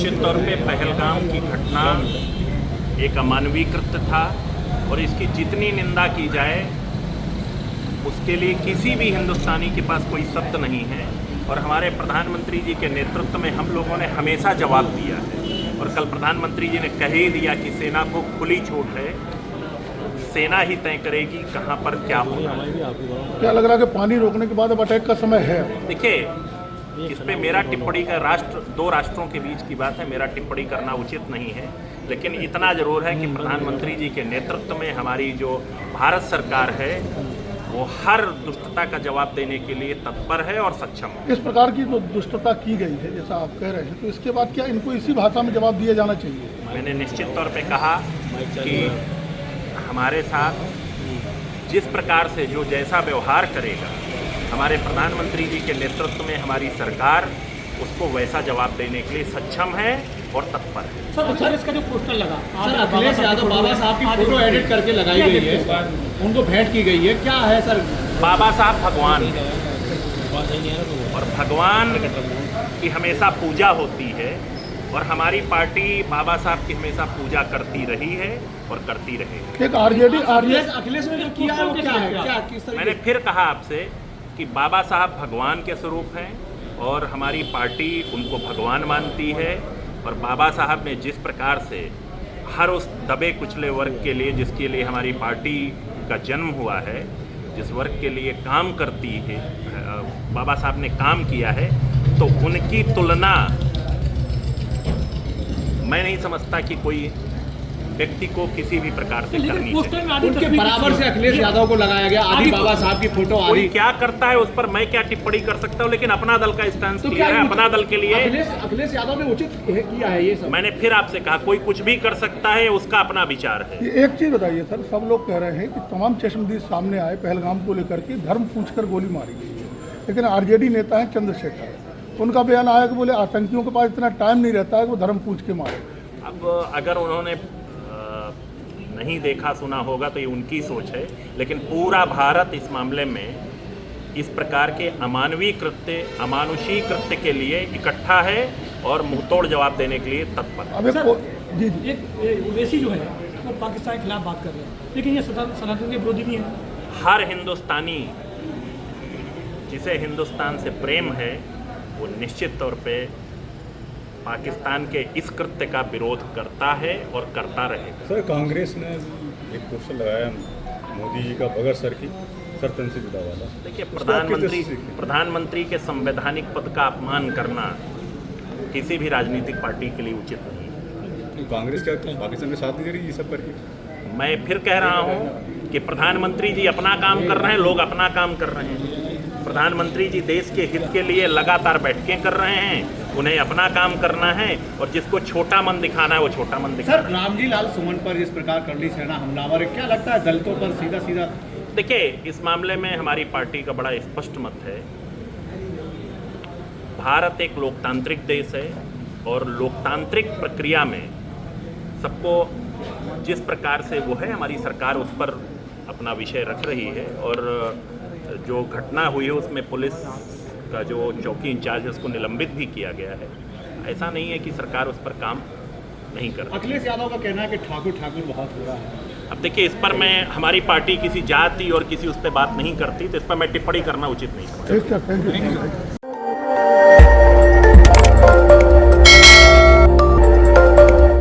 निश्चित तौर पे पहलगाम की घटना एक अमानवीय कृत्य था और इसकी जितनी निंदा की जाए उसके लिए किसी भी हिंदुस्तानी के पास कोई शब्द नहीं है। और हमारे प्रधानमंत्री जी के नेतृत्व में हम लोगों ने हमेशा जवाब दिया है और कल प्रधानमंत्री जी ने कह ही दिया कि सेना को खुली छूट है, सेना ही तय करेगी कहाँ पर क्या होगा। क्या लग रहा है कि पानी रोकने के बाद अब अटैक का समय है? देखिए, इस पे मेरा टिप्पणी का दो राष्ट्रों के बीच की बात है, मेरा टिप्पणी करना उचित नहीं है। लेकिन इतना जरूर है कि प्रधानमंत्री जी के नेतृत्व में हमारी जो भारत सरकार है वो हर दुष्टता का जवाब देने के लिए तत्पर है और सक्षम है। इस प्रकार की जो दुष्टता की गई है जैसा आप कह रहे हैं, तो इसके बाद क्या इनको इसी भाषा में जवाब दिया जाना चाहिए? मैंने निश्चित तौर पे कहा कि हमारे साथ जिस प्रकार से जो जैसा व्यवहार करेगा हमारे प्रधानमंत्री जी के नेतृत्व में हमारी सरकार उसको वैसा जवाब देने के लिए सक्षम है और तत्पर है। सर इसका जो पोस्टर लगा, सर अखिलेश यादव बाबा साहब की फोटो एडिट करके लगाई गई है, उनको भेंट की गई है, क्या है सर? बाबा साहब भगवान है और भगवान की हमेशा पूजा होती है और हमारी पार्टी बाबा साहब की हमेशा पूजा करती रही है और करती रहेगी। एक आरजेडी अखिलेश ने जो किया है वो क्या है? क्या किस तरह? मैंने फिर कहा आपसे कि बाबा साहब भगवान के स्वरूप हैं और हमारी पार्टी उनको भगवान मानती है। और बाबा साहब ने जिस प्रकार से हर उस दबे कुचले वर्ग के लिए जिसके लिए हमारी पार्टी का जन्म हुआ है, जिस वर्ग के लिए काम करती है बाबा साहब ने काम किया है, तो उनकी तुलना मैं नहीं समझता कि कोई व्यक्ति को किसी भी प्रकार से करनी चाहिए। उनके बराबर से अखिलेश यादव को लगाया गया, आदि बाबा साहब की फोटो कोई आदि। क्या करता है उस पर मैं क्या टिप्पणी कर सकता हूँ, लेकिन अपना दल का स्टैंड तो क्लियर है, अपना दल के लिए। अखिलेश यादव ने उचित किया है ये सब। मैंने फिर आपसे कहा कोई कुछ भी कर सकता है, उसका अपना विचार है। ये एक चीज बताइए सर, सब लोग कह रहे हैं कि तमाम चश्मदीद सामने आए पहलगाम को लेकर के धर्म पूछकर गोली मारी गई है, लेकिन आरजेडी नेता है चंद्रशेखर, उनका बयान आया कि बोले आतंकियों के पास इतना टाइम नहीं रहता है कि वो धर्म पूछ के मारे। अब अगर उन्होंने नहीं देखा सुना होगा तो ये उनकी सोच है, लेकिन पूरा भारत इस मामले में इस प्रकार के अमानवीय कृत्य, अमानुषी कृत्य के लिए इकट्ठा है और मुंहतोड़ जवाब देने के लिए तत्पर है। जी एक ओवैसी जो है वो पाकिस्तान के खिलाफ बात कर रहे हैं, लेकिन ये सनातन के विरोधी भी है। हर हिंदुस्तानी जिसे हिंदुस्तान से प्रेम है वो निश्चित तौर पे पाकिस्तान के इस कृत्य का विरोध करता है और करता रहेगा। सर कांग्रेस ने एक पोस्टर लगाया मोदी जी का बगैर सर की सरतन से जुड़ा वाला। देखिए, प्रधानमंत्री के संवैधानिक पद का अपमान करना किसी भी राजनीतिक पार्टी के लिए उचित नहीं है। तो कांग्रेस क्या पाकिस्तान के साथ नहीं दे रही ये सब करके? मैं फिर कह रहा हूँ कि प्रधानमंत्री जी अपना काम कर रहे हैं, लोग अपना काम कर रहे हैं। प्रधानमंत्री जी देश के हित के लिए लगातार बैठकें कर रहे हैं, उन्हें अपना काम करना है और जिसको छोटा मन दिखाना है वो छोटा मन दिखाना है। सर रामजी लाल सुमन पर जिस प्रकार करली सेना हमलावर है, क्या लगता है दलितों पर सीधा सीधा? देखिए, इस मामले में हमारी पार्टी का बड़ा स्पष्ट मत है। भारत एक लोकतांत्रिक देश है और लोकतांत्रिक प्रक्रिया में सबको जिस प्रकार से वो है, हमारी सरकार उस पर अपना विषय रख रही है। और जो घटना हुई है उसमें पुलिस का जो चौकी इंचार्ज है उसको निलंबित भी किया गया है। ऐसा नहीं है कि सरकार उस पर काम नहीं कर रही। अखिलेश यादव का कहना है कि ठाकुर बहुत हो रहा है। अब देखिए, इस पर मैं हमारी पार्टी किसी जाति और किसी उस पर बात नहीं करती, तो इस पर मैं टिप्पणी करना उचित नहीं समझता। Thank you.